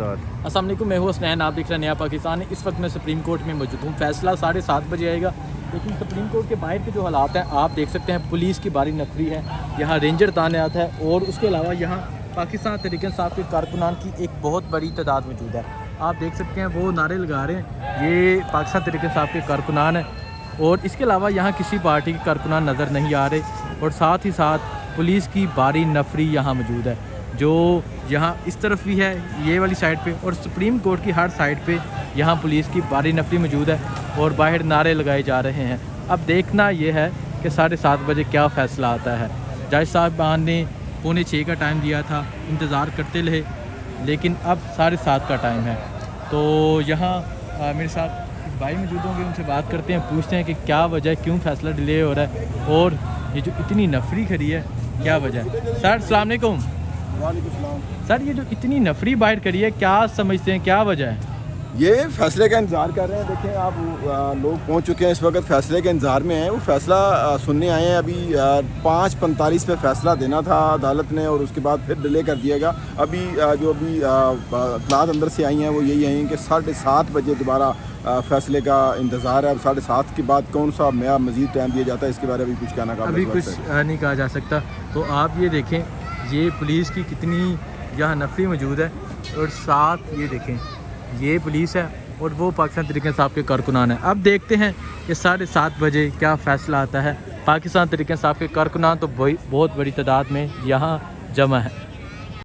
अस्सलाम वालेकुम, मैं हूँ हसनैन, आप देख रहे हैं नया पाकिस्तान। इस वक्त मैं सुप्रीम कोर्ट में मौजूद हूँ। फैसला 7:30 बजे आएगा, लेकिन सुप्रीम कोर्ट के बाहर के जो हालात हैं आप देख सकते हैं। पुलिस की बारी नफरी है, यहाँ रेंजर तैनात है और उसके अलावा यहाँ पाकिस्तान तहरीक इंसाफ के कारकुनान की एक बहुत बड़ी तादाद मौजूद है। आप देख सकते हैं वो नारे लगा रहे हैं, ये पाकिस्तान तहरीक इंसाफ के कारकुनान है और इसके अलावा यहाँ किसी पार्टी के कारकुनान नज़र नहीं आ रहे। और साथ ही साथ पुलिस की बारी नफरी यहाँ मौजूद है, जो यहाँ इस तरफ भी है, ये वाली साइड पे, और सुप्रीम कोर्ट की हर साइड पे यहाँ पुलिस की बारी नफरी मौजूद है और बाहर नारे लगाए जा रहे हैं। अब देखना ये है कि 7:30 बजे क्या फ़ैसला आता है। जज साहबान ने 5:45 का टाइम दिया था, इंतज़ार करते रहे, लेकिन अब 7:30 का टाइम है। तो यहाँ मेरे साथ भाई मौजूद होंगे, उनसे बात करते हैं, पूछते हैं कि क्या वजह है, क्यों फ़ैसला डिले हो रहा है और ये जो इतनी नफरी खड़ी है क्या वजह है। सर अस्सलाम वालेकुम। सर ये जो इतनी नफरी बाहर करी है, क्या समझते हैं, क्या वजह है? ये फैसले का इंतज़ार कर रहे हैं। देखें आप, लोग पहुंच चुके हैं, इस वक्त फैसले के इंतज़ार में हैं। वो फैसला सुनने आए हैं। अभी 5:45 पे फैसला देना था अदालत ने और उसके बाद फिर डिले कर दिया गया। अभी इत्तलात अंदर से आई हैं वो यही हैं कि 7:30 बजे दोबारा फैसले का इंतज़ार है। अब 7:30 के बाद कौन सा नया मज़ीद टाइम दिया जाता है, इसके बारे में अभी कुछ कहना का अभी कुछ नहीं कहा जा सकता। तो आप ये देखें, ये पुलिस की कितनी यहाँ नफरी मौजूद है और साथ ये देखें, ये पुलिस है और वो पाकिस्तान तहरीक इंसाफ के कारकुनान है। अब देखते हैं कि 7:30 बजे क्या फ़ैसला आता है। पाकिस्तान तहरीक इंसाफ के कारकुनान तो बहुत बड़ी तादाद में यहाँ जमा है।